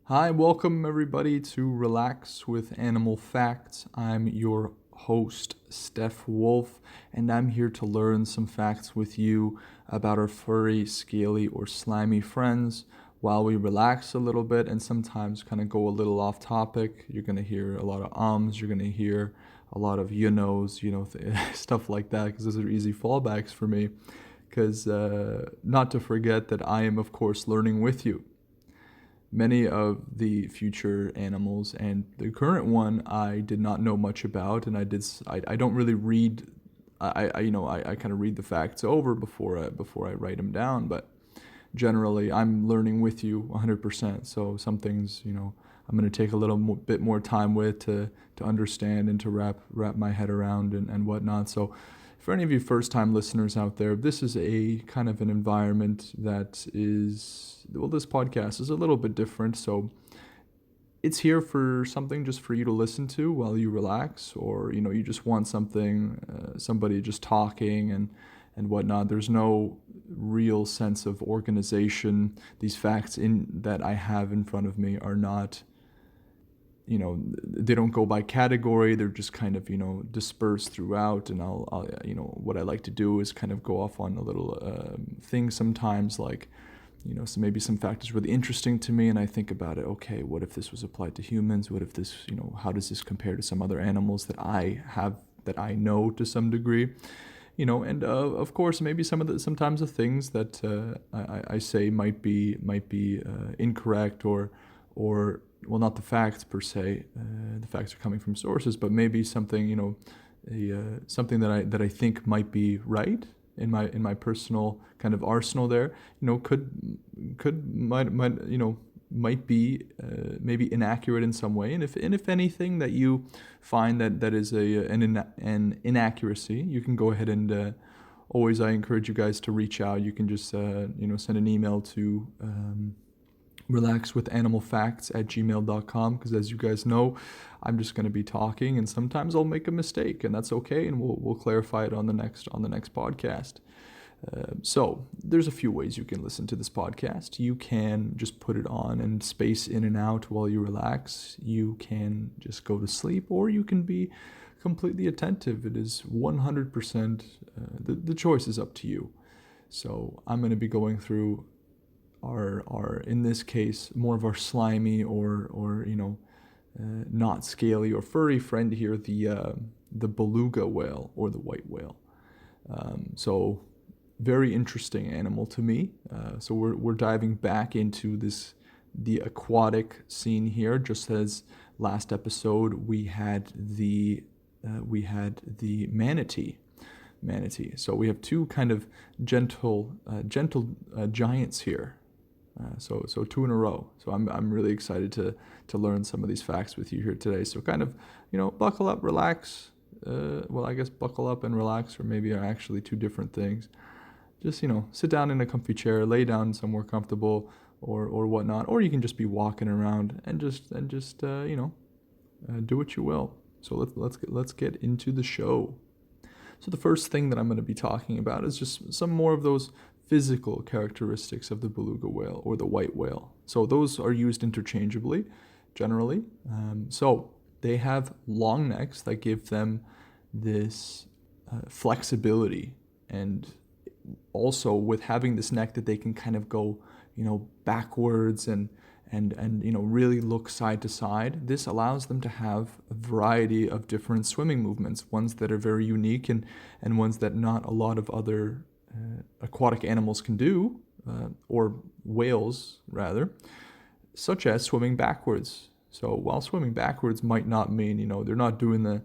Hi, welcome everybody to Relax with Animal Facts. I'm your host, Steph Wolf, and I'm here to learn some facts with you about our furry, scaly, or slimy friends while we relax a little bit and sometimes kind of go a little off topic. You're going to hear a lot of ums, you're going to hear a lot of stuff like that, because those are easy fallbacks for me. Because not to forget that I am, of course, learning with you. Many of the future animals and the current one I did not know much about, and I don't really read. I kind of read the facts over before I write them down, but generally I'm learning with you 100%. So some things, I'm going to take a bit more time with to understand and to wrap my head around and whatnot. So for any of you first-time listeners out there, this is a kind of an environment that is, well, this podcast is a little bit different. So it's here for something just for you to listen to while you relax, or, you just want somebody just talking and whatnot. There's no real sense of organization. These facts that I have in front of me are not, they don't go by category. They're just kind of, dispersed throughout. And I'll what I like to do is kind of go off on a little thing sometimes, like, so maybe some fact is really interesting to me and I think about it. Okay, what if this was applied to humans? What if this, how does this compare to some other animals that I know to some degree? And of course, maybe sometimes the things that I say might be incorrect, or well, not the facts per se. The facts are coming from sources, but maybe something, something that I think might be right in my personal kind of arsenal there, might be maybe inaccurate in some way. And if anything that you find that is an inaccuracy, you can go ahead and always, I encourage you guys to reach out. You can just send an email to relaxwithanimalfacts@gmail.com, because as you guys know, I'm just going to be talking and sometimes I'll make a mistake, and that's okay, and we'll clarify it on the next podcast. So there's a few ways you can listen to this podcast. You can just put it on and space in and out while you relax. You can just go to sleep, or you can be completely attentive. It is 100%, the choice is up to you. So I'm going to be going through our in this case more of our slimy or not scaly or furry friend here, the beluga whale, or the white whale. So very interesting animal to me. So we're diving back into the aquatic scene here. Just as last episode we had the manatee. So we have two kind of gentle giants here. So two in a row. So I'm really excited to learn some of these facts with you here today. So kind of, buckle up, relax. Well, I guess buckle up and relax, or maybe are actually two different things. Just, sit down in a comfy chair, lay down somewhere comfortable, or whatnot, or you can just be walking around and just do what you will. So let's get into the show. So the first thing that I'm going to be talking about is just some more of those physical characteristics of the beluga whale or the white whale. So those are used interchangeably, generally. So they have long necks that give them this flexibility, and also with having this neck that they can kind of go, backwards and really look side to side. This allows them to have a variety of different swimming movements, ones that are very unique and ones that not a lot of other aquatic animals can do, or whales rather, such as swimming backwards. So while swimming backwards might not mean, they're not doing the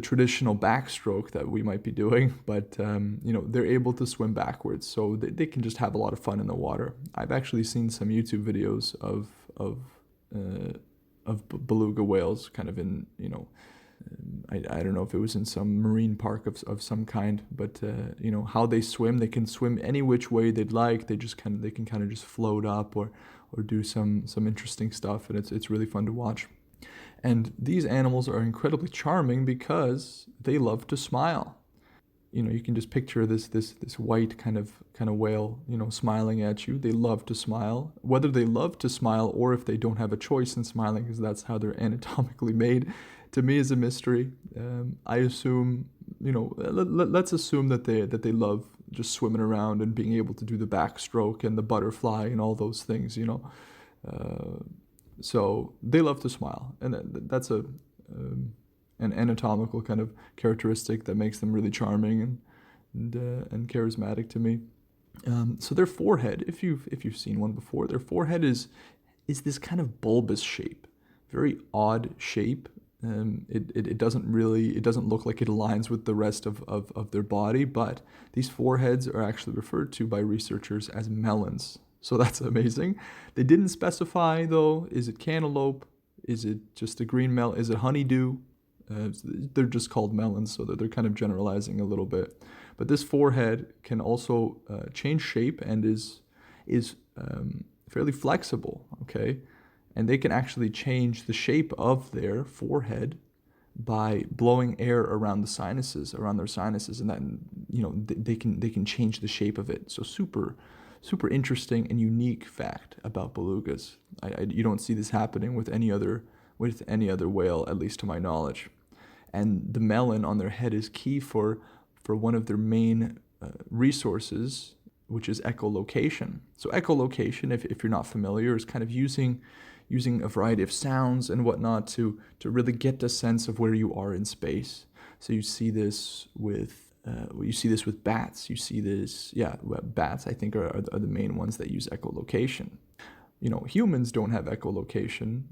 traditional backstroke that we might be doing, but they're able to swim backwards, so they can just have a lot of fun in the water. I've actually seen some YouTube videos of beluga whales kind of in, I don't know if it was in some marine park of some kind, but how they swim. They can swim any which way they'd like. They can kind of just float up or do some interesting stuff, and it's really fun to watch. And these animals are incredibly charming because they love to smile. you can just picture this white kind of whale, smiling at you. They love to smile. Whether they love to smile or if they don't have a choice in smiling, because that's how they're anatomically made, to me is a mystery. I assume, let's assume that they love just swimming around and being able to do the backstroke and the butterfly and all those things. So they love to smile, and that's an anatomical kind of characteristic that makes them really charming and charismatic to me. So their forehead, if you've seen one before, their forehead is this kind of bulbous shape, very odd shape. It doesn't look like it aligns with the rest of their body, but these foreheads are actually referred to by researchers as melons. So that's amazing. They didn't specify though, is it cantaloupe? Is it just a green melon? Is it honeydew? They're just called melons, so that they're kind of generalizing a little bit. But this forehead can also change shape and is fairly flexible, okay? And they can actually change the shape of their forehead by blowing air around their sinuses, and that they can change the shape of it. So super interesting and unique fact about belugas. You don't see this happening with any other whale, at least to my knowledge. And the melon on their head is key for one of their main resources, which is echolocation. So echolocation, if you're not familiar, is kind of using a variety of sounds and whatnot to really get a sense of where you are in space. So you see this with bats. You see this, bats I think are the main ones that use echolocation. Humans don't have echolocation,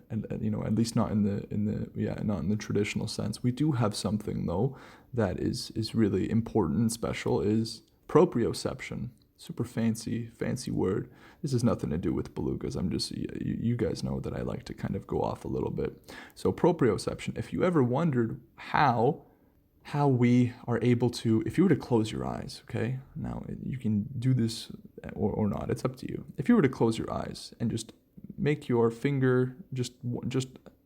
and at least not in the traditional sense. We do have something though that is really important and special, is proprioception. Super fancy word. This has nothing to do with belugas. I'm just, you guys know that I like to kind of go off a little bit. So proprioception. If you ever wondered how we are able to, if you were to close your eyes, okay? Now, you can do this or not. It's up to you. If you were to close your eyes and just make your finger, just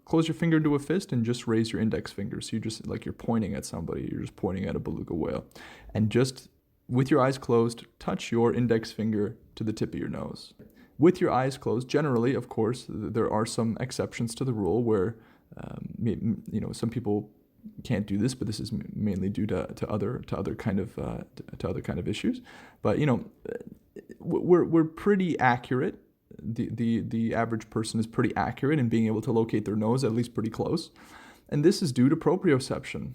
close your finger into a fist and just raise your index finger. So you're pointing at somebody. You're just pointing at a beluga whale. And just with your eyes closed, touch your index finger to the tip of your nose. With your eyes closed, generally, of course, there are some exceptions to the rule where, some people can't do this, but this is mainly due to other kind of issues. But we're pretty accurate. The average person is pretty accurate in being able to locate their nose, at least pretty close, and this is due to proprioception.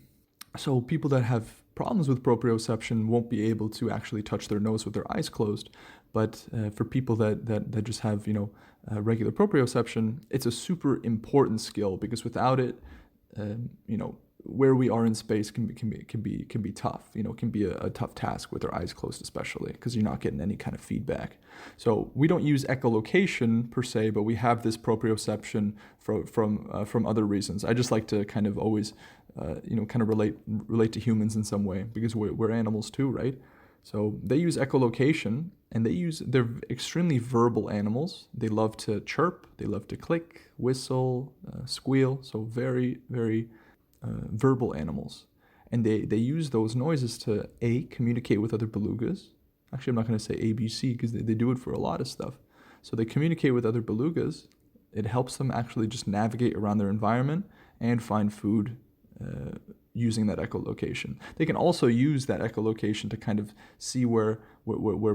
So people that have problems with proprioception won't be able to actually touch their nose with their eyes closed. But for people that just have regular proprioception, it's a super important skill, because without it, where we are in space can be tough. It can be a tough task with our eyes closed, especially because you're not getting any kind of feedback. So we don't use echolocation per se, but we have this proprioception from other reasons. I just like to kind of always kind of relate to humans in some way, because we're animals too, right? So they use echolocation, and they're extremely verbal animals. They love to chirp, they love to click, whistle, squeal. So very, very verbal animals. And they use those noises to communicate with other belugas. Actually, I'm not going to say ABC, because they do it for a lot of stuff. So they communicate with other belugas. It helps them actually just navigate around their environment and find food using that echolocation. They can also use that echolocation to kind of see where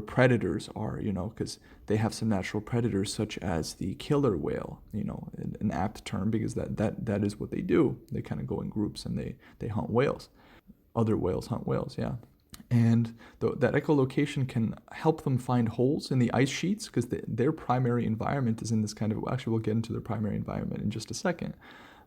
predators are, because they have some natural predators, such as the killer whale, an apt term, because that is what they do. They kind of go in groups and they hunt whales. Other whales hunt whales, yeah. And that echolocation can help them find holes in the ice sheets, because their primary environment is in this kind of, actually we'll get into their primary environment in just a second,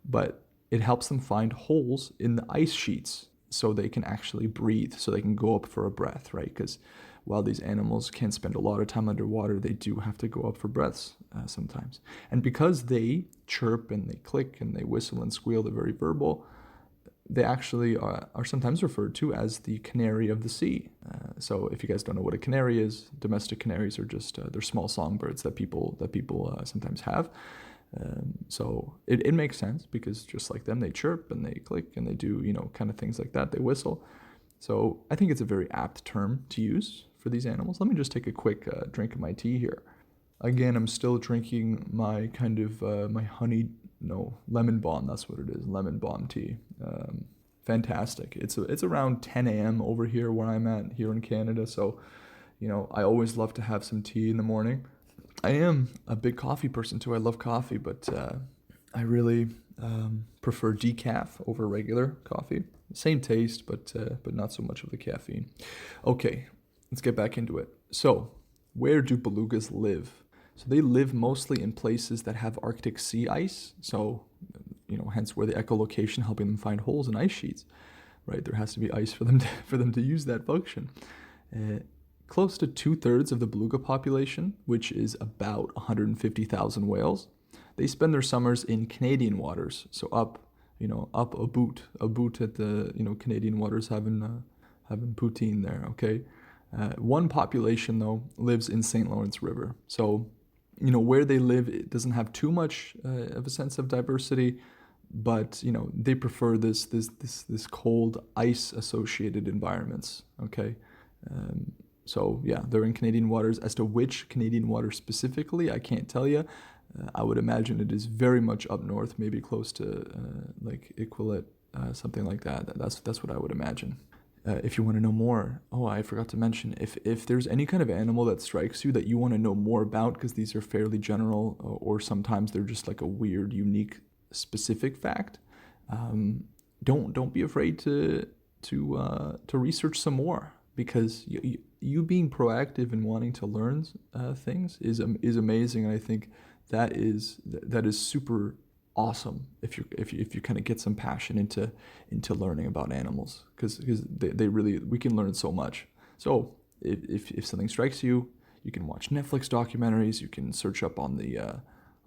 but it helps them find holes in the ice sheets so they can actually breathe, so they can go up for a breath, right? Because while these animals can spend a lot of time underwater, they do have to go up for breaths sometimes. And because they chirp and they click and they whistle and squeal, they're very verbal, they actually are sometimes referred to as the canary of the sea. So if you guys don't know what a canary is, domestic canaries are just, they're small songbirds that people sometimes have. So it makes sense, because just like them, they chirp and they click and they do, kind of things like that. They whistle. So I think it's a very apt term to use for these animals. Let me just take a quick drink of my tea here. Again, I'm still drinking my kind of my honey, no, lemon balm. That's what it is, lemon balm tea. Fantastic. It's around 10 a.m. over here where I'm at here in Canada. So, I always love to have some tea in the morning. I am a big coffee person too. I love coffee, but I really prefer decaf over regular coffee. Same taste, but not so much of the caffeine. Okay, let's get back into it. So, where do belugas live? So they live mostly in places that have Arctic sea ice. So, hence where the echolocation helping them find holes in ice sheets, right? There has to be ice for them to use that function. Close to 2/3 of the beluga population, which is about 150,000 whales, they spend their summers in Canadian waters. So up a boot at the Canadian waters having poutine there. Okay, one population though lives in St. Lawrence River. So where they live, it doesn't have too much of a sense of diversity, but they prefer this cold ice associated environments. Okay. So yeah, they're in Canadian waters. As to which Canadian water specifically, I can't tell you. I would imagine it is very much up north, maybe close to like Iqaluit, something like that. That's what I would imagine. If you want to know more, I forgot to mention, if there's any kind of animal that strikes you that you want to know more about, because these are fairly general, or sometimes they're just like a weird, unique, specific fact, don't be afraid to research some more, because you being proactive and wanting to learn things is amazing, and I think that is super awesome if you kind of get some passion into learning about animals, because they really, we can learn so much. So if something strikes you, you can watch Netflix documentaries, you can search up on the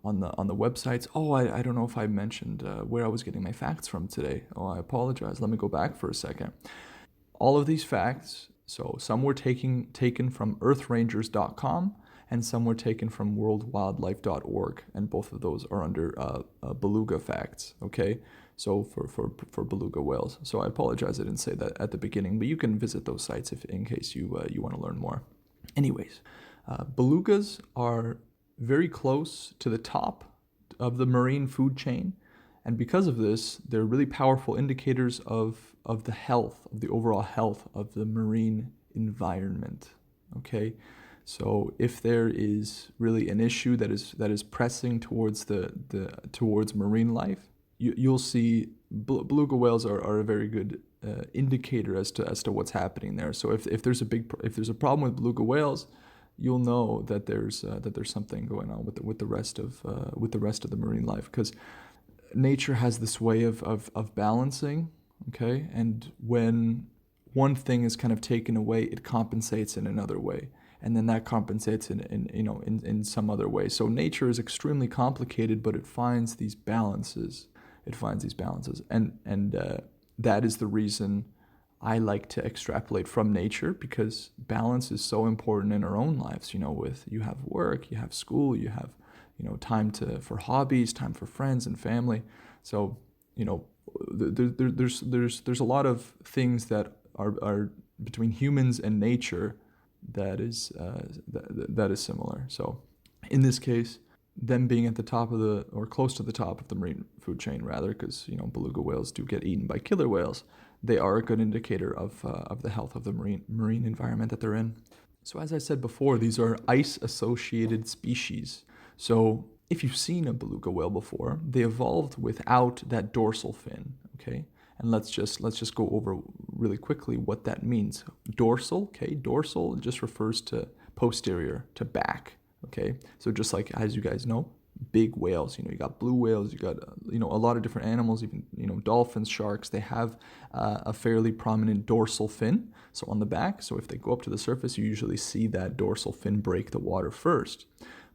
websites. I don't know if I mentioned where I was getting my facts from today. I apologize. Let me go back for a second. All of these facts, so some were taken from earthrangers.com, and some were taken from worldwildlife.org, and both of those are under beluga facts, okay? So for beluga whales. So I apologize I didn't say that at the beginning, but you can visit those sites in case you want to learn more. Anyways, belugas are very close to the top of the marine food chain, and because of this, they're really powerful indicators of the overall health of the marine environment, okay? So if there is really an issue that is pressing towards towards marine life, you'll see beluga whales are a very good indicator as to what's happening there. So if there's a problem with beluga whales, you'll know that there's something going on with the rest of the marine life, because nature has this way of balancing, okay? And when one thing is kind of taken away, it compensates in another way, and then that compensates in some other way. So nature is extremely complicated, but it finds these balances. And that is the reason I like to extrapolate from nature, because balance is so important in our own lives. With you have work, you have school, you have time for hobbies, time for friends and family. So there's a lot of things that are between humans and nature that is similar. So in this case, them being at the top or close to the top of the marine food chain, rather, because beluga whales do get eaten by killer whales, they are a good indicator of the health of the marine environment that they're in. So as I said before, these are ice-associated species. So if you've seen a beluga whale before, they evolved without that dorsal fin, okay? And let's just go over really quickly what that means. Dorsal just refers to posterior, to back, okay? So just like, as you guys know, big whales, you got blue whales, you got a lot of different animals, even dolphins, sharks, they have a fairly prominent dorsal fin, so on the back. So if they go up to the surface, you usually see that dorsal fin break the water first.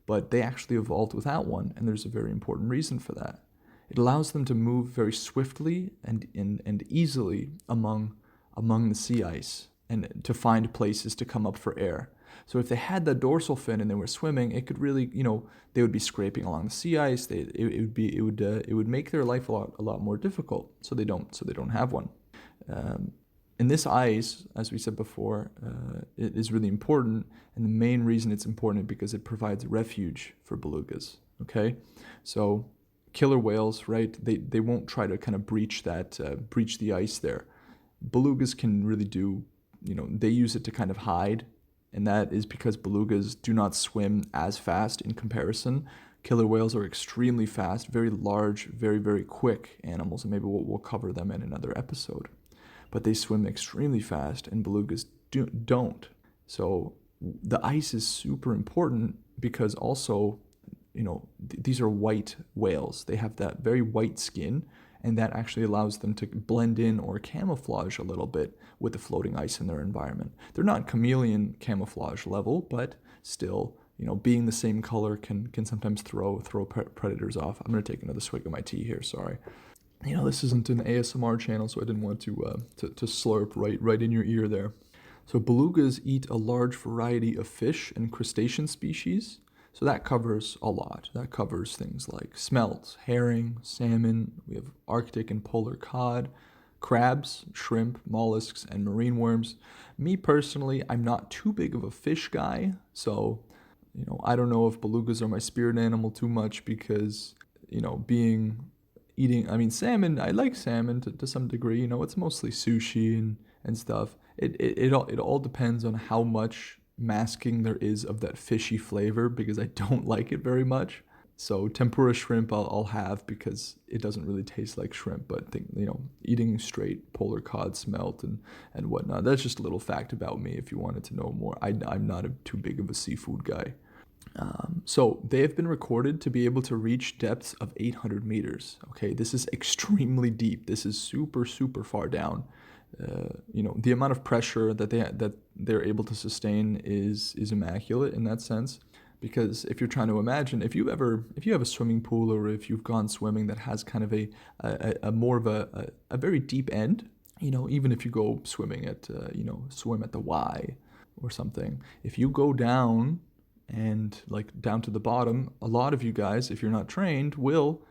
But they actually evolved without one, and there's a very important reason for that. It allows them to move very swiftly and easily among the sea ice, and to find places to come up for air. So if they had that dorsal fin and they were swimming, it could really, they would be scraping along the sea ice. It would make their life a lot more difficult. So they don't have one. And this ice, as we said before, it is really important. And the main reason it's important is because it provides refuge for belugas. Okay, so killer whales, right? They won't try to kind of breach the ice there. Belugas can really do, they use it to kind of hide, and that is because belugas do not swim as fast in comparison. Killer whales are extremely fast, very large, very, very quick animals, and maybe we'll cover them in another episode. But they swim extremely fast, and belugas don't. So the ice is super important because also, these are white whales. They have that very white skin, and that actually allows them to blend in or camouflage a little bit with the floating ice in their environment. They're not chameleon camouflage level, but still, being the same color can sometimes throw predators off. I'm going to take another swig of my tea here, sorry. This isn't an ASMR channel, so I didn't want to slurp right in your ear there. So belugas eat a large variety of fish and crustacean species. So that covers a lot. That covers things like smelt, herring, salmon. We have Arctic and polar cod, crabs, shrimp, mollusks, and marine worms. Me personally, I'm not too big of a fish guy. So, I don't know if belugas are my spirit animal too much because, salmon, I like salmon to some degree. It's mostly sushi and stuff. It all depends on how much masking there is of that fishy flavor because I don't like it very much. So tempura shrimp I'll have because it doesn't really taste like shrimp, but eating straight polar cod smelt and whatnot, that's just a little fact about me if you wanted to know more. I'm not too big of a seafood guy. So they have been recorded to be able to reach depths of 800 meters. Okay, this is extremely deep. This is super, super far down. The amount of pressure that they're able to sustain is immaculate in that sense. Because if you're trying to imagine, if you have a swimming pool or if you've gone swimming that has kind of a more of a very deep end, even if you go swimming at swim at the Y or something, if you go down and like down to the bottom, a lot of you guys, if you're not trained, will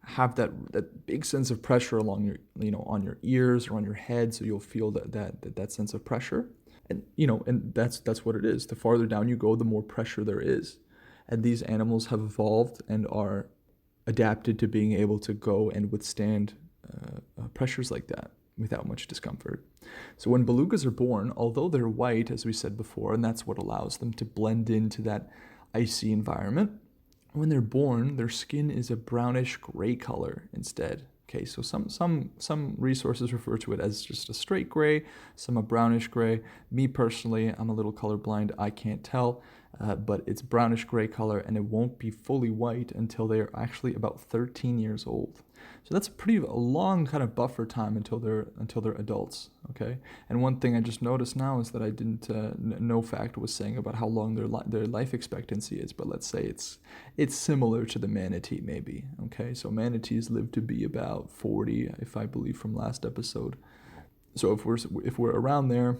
have that big sense of pressure along your on your ears or on your head, so you'll feel that sense of pressure, and that's what it is. The farther down you go, the more pressure there is, and these animals have evolved and are adapted to being able to go and withstand pressures like that without much discomfort. So when belugas are born, although they're white, as we said before, and that's what allows them to blend into that icy environment, when they're born, their skin is a brownish gray color instead. Okay, so some resources refer to it as just a straight gray, some a brownish gray. Me personally, I'm a little colorblind, I can't tell, but it's brownish gray color, and it won't be fully white until they're actually about 13 years old. So that's a long kind of buffer time until they're adults. Okay, and one thing I just noticed now is that I didn't no fact was saying about how long their life expectancy is, but let's say it's similar to the manatee maybe. Okay, so manatees live to be about 40, if I believe from last episode. So if we're around there,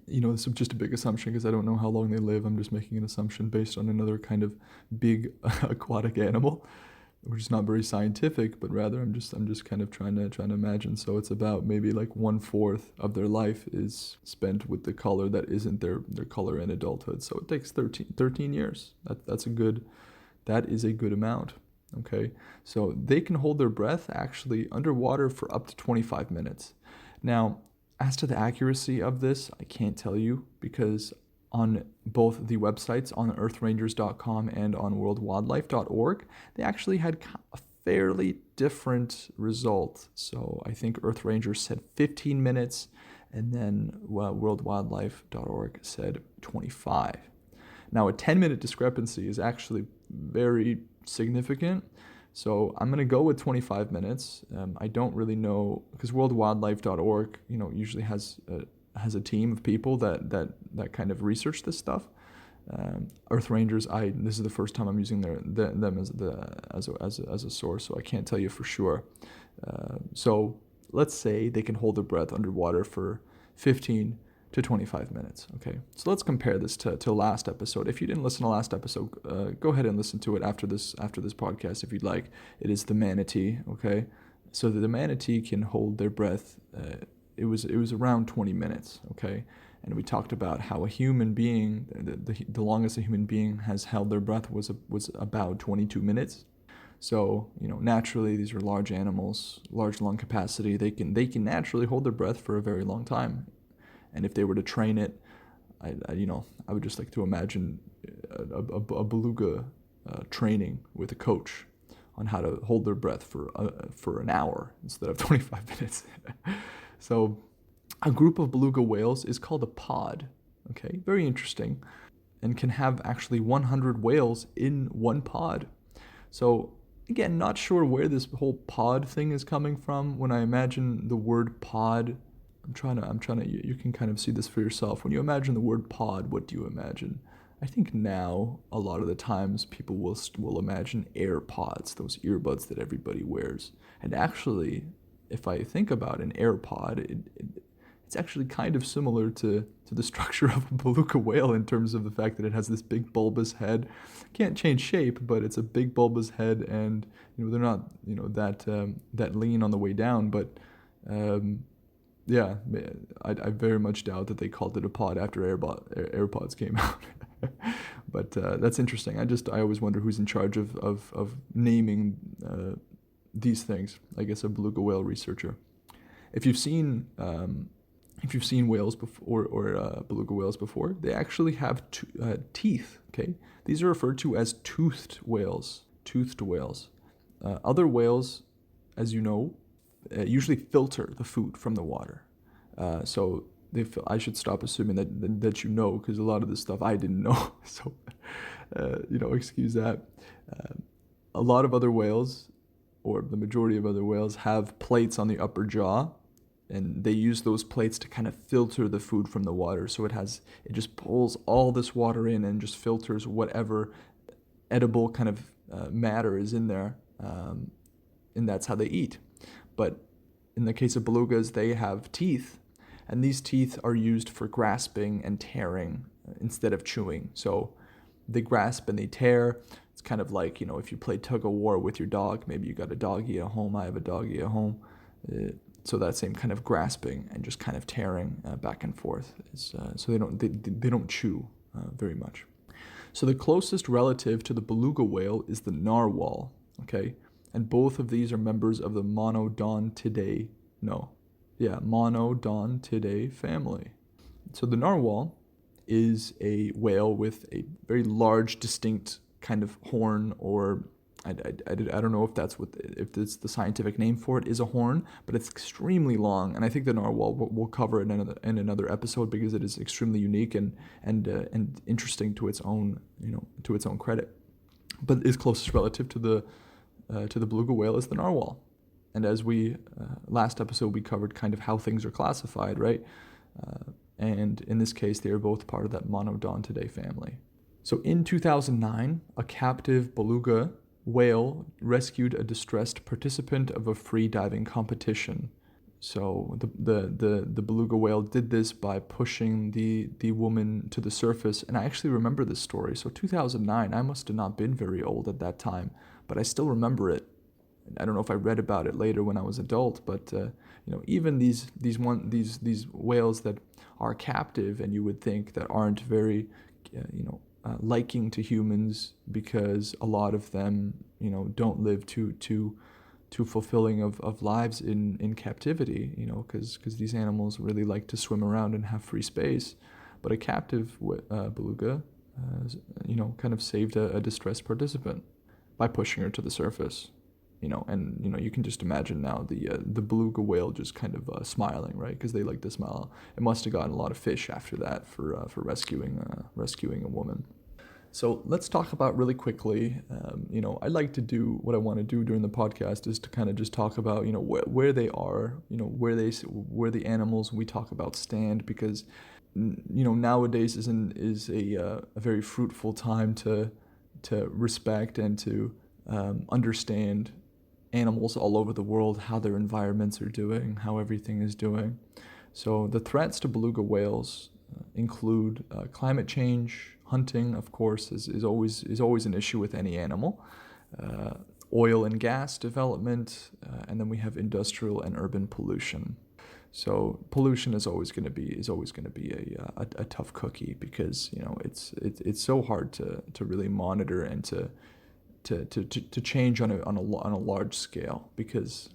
this is just a big assumption because I don't know how long they live. I'm just making an assumption based on another kind of big aquatic animal, which is not very scientific, but rather I'm just kind of trying to imagine. So it's about maybe like 1/4 of their life is spent with the color that isn't their color in adulthood. So it takes 13 years. That is a good amount. Okay, so they can hold their breath actually underwater for up to 25 minutes. Now, as to the accuracy of this, I can't tell you because on both the websites, on earthrangers.com and on worldwildlife.org, they actually had a fairly different result. So I think Earth Rangers said 15 minutes, and then worldwildlife.org said 25. Now, a 10-minute discrepancy is actually very significant. So I'm going to go with 25 minutes. I don't really know, because worldwildlife.org, usually has a team of people that kind of research this stuff. Earth Rangers, this is the first time I'm using them as a source, so I can't tell you for sure. So let's say they can hold their breath underwater for 15 to 25 minutes. Okay, so let's compare this to last episode. If you didn't listen to last episode, go ahead and listen to it after this podcast if you'd like. It is the manatee. Okay, so the manatee can hold their breath it was around 20 minutes, okay? And we talked about how a human being, the longest a human being has held their breath was about 22 minutes. So, naturally, these are large animals, large lung capacity. They can naturally hold their breath for a very long time. And if they were to train it, I would just like to imagine a beluga training with a coach on how to hold their breath for an hour instead of 25 minutes. So a group of beluga whales is called a pod, okay? Very interesting, and can have actually 100 whales in one pod. So again, not sure where this whole pod thing is coming from. When I imagine the word pod, I'm trying to, you can kind of see this for yourself. When you imagine the word pod, what do you imagine? I think now, a lot of the times, people will imagine AirPods, those earbuds that everybody wears. And actually, if I think about an AirPod, it's actually kind of similar to the structure of a beluga whale in terms of the fact that it has this big bulbous head. Can't change shape, but it's a big bulbous head, and they're not that lean on the way down. But yeah, I very much doubt that they called it a pod after AirPods came out. But that's interesting. I always wonder who's in charge of naming these things. I guess a beluga whale researcher. If you've seen whales before or beluga whales before, they actually have teeth. Okay, these are referred to as toothed whales. Toothed whales. Other whales, as you know, usually filter the food from the water. So I should stop assuming that because a lot of this stuff I didn't know. So, excuse that. A lot of other whales, or the majority of other whales, have plates on the upper jaw, and they use those plates to kind of filter the food from the water. So it just pulls all this water in and just filters whatever edible kind of matter is in there, and that's how they eat. But in the case of belugas, they have teeth, and these teeth are used for grasping and tearing instead of chewing. So they grasp and they tear. It's kind of like, if you play tug of war with your dog, maybe you got a doggy at home, I have a doggy at home. So that same kind of grasping and just kind of tearing back and forth. So they don't chew very much. So the closest relative to the beluga whale is the narwhal, okay? And both of these are members of the Monodontidae family. So the narwhal is a whale with a very large, distinct kind of horn, or I don't know if it's the scientific name for it is a horn, but it's extremely long. And I think the narwhal we'll cover it in another episode because it is extremely unique and interesting to its own credit. But its closest relative to the beluga whale is the narwhal. And as last episode we covered kind of how things are classified, right? And in this case, they are both part of that Monodontidae family. So in 2009, a captive beluga whale rescued a distressed participant of a free diving competition. So the beluga whale did this by pushing the woman to the surface. And I actually remember this story. So 2009, I must have not been very old at that time, but I still remember it. I don't know if I read about it later when I was adult, but even these whales that are captive, and you would think that aren't very liking to humans, because a lot of them don't live too fulfilling of lives in captivity, because these animals really like to swim around and have free space. But a captive beluga kind of saved a distressed participant by pushing her to the surface. You can just imagine now the beluga whale just kind of smiling, right? Because they like to smile. It must have gotten a lot of fish after that for rescuing a woman. So let's talk about really quickly. I like to do what I want to do during the podcast is to kind of just talk about where they are, where the animals we talk about stand, because nowadays is a very fruitful time to respect and to understand animals all over the world, how their environments are doing, how everything is doing. So the threats to beluga whales include climate change. Hunting, of course, is always an issue with any animal. Oil and gas development, and then we have industrial and urban pollution. So pollution is always going to be a tough cookie, because it's so hard to really monitor and to change on a large scale, because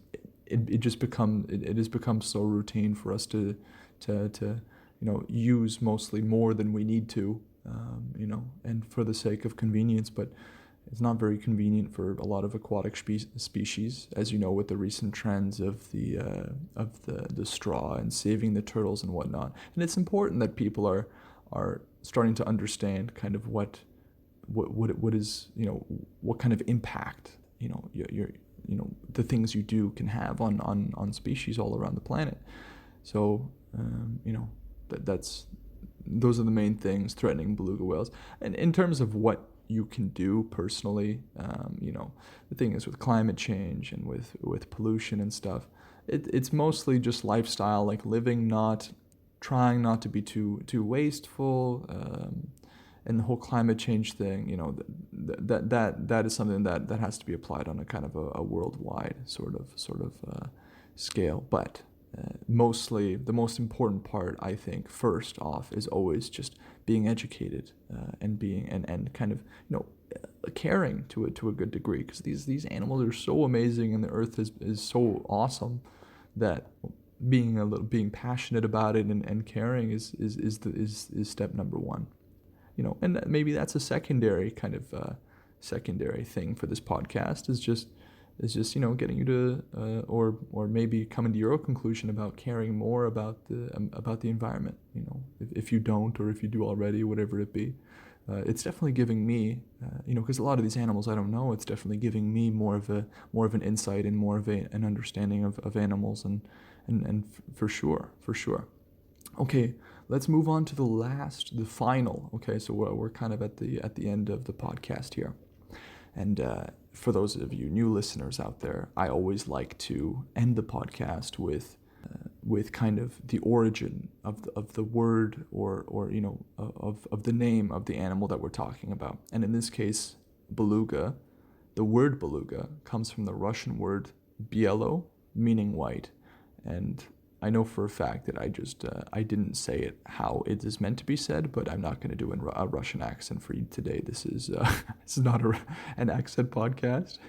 it has become so routine for us to use mostly more than we need to, and for the sake of convenience. But it's not very convenient for a lot of aquatic species, as you know, with the recent trends of the straw and saving the turtles and whatnot. And it's important that people are starting to understand kind of what is, what kind of impact, the things you do can have on species all around the planet. So that's those are the main things threatening beluga whales. And in terms of what you can do personally, the thing is, with climate change and with pollution and stuff, it's mostly just lifestyle, like trying not to be too wasteful, and the whole climate change thing. That is something that has to be applied on a kind of a worldwide sort of scale. But mostly the most important part, I think, first off, is always just being educated, and being and kind of caring to a good degree, because these animals are so amazing, and the earth is so awesome, that being passionate about it and caring is step number one. And maybe that's a secondary kind of secondary thing for this podcast, is just getting you to or maybe coming to your own conclusion about caring more about the environment. If you don't, or if you do already, whatever it be, it's definitely giving me, because a lot of these animals I don't know. It's definitely giving me more of an insight and more of an understanding of animals, and for sure. Okay, let's move on to the final. Okay, so we're kind of at the end of the podcast here. And for those of you new listeners out there, I always like to end the podcast with kind of the origin of the word, or of the name of the animal that we're talking about. And in this case, beluga. The word beluga comes from the Russian word bielo, meaning white. And I know for a fact that I didn't say it how it is meant to be said, but I'm not going to do a Russian accent for you today. This is this is not an accent podcast,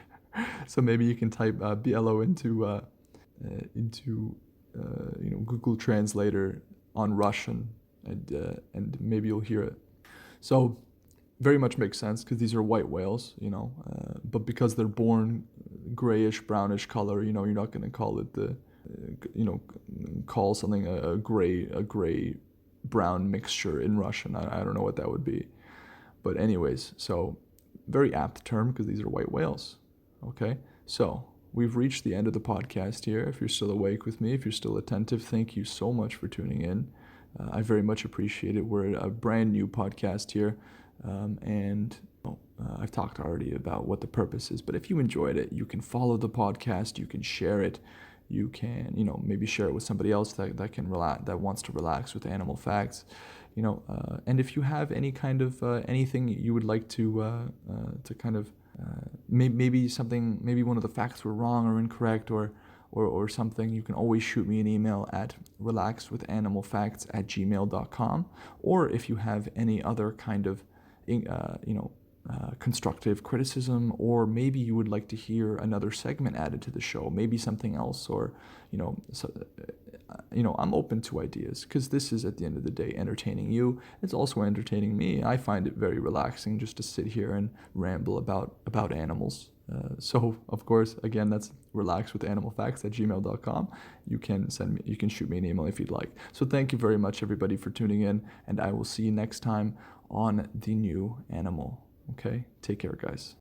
so maybe you can type bielo into Google Translator on Russian, and maybe you'll hear it. So very much makes sense, because these are white whales, but because they're born grayish brownish color, you're not going to call it call something a gray brown mixture in Russian. I don't know what that would be, but anyways, so very apt term, because these are white whales. Okay, so we've reached the end of the podcast here. If you're still awake with me, if you're still attentive, thank you so much for tuning in. I very much appreciate it. We're a brand new podcast here, and I've talked already about what the purpose is, but if you enjoyed it, you can follow the podcast, you can share it. You can, maybe share it with somebody else that can relax, that wants to relax with animal facts, and if you have any kind of anything you would like to kind of maybe one of the facts were wrong or incorrect, or something, you can always shoot me an email at relaxwithanimalfacts@gmail.com. Or if you have any other kind of constructive criticism, or maybe you would like to hear another segment added to the show, maybe something else, or I'm open to ideas, because this is, at the end of the day, entertaining you. It's also entertaining me. I find it very relaxing just to sit here and ramble about animals. So of course, again, that's relaxwithanimalfacts@gmail.com. You can shoot me an email if you'd like. So thank you very much, everybody, for tuning in, and I will see you next time on the new animal. Okay, take care, guys.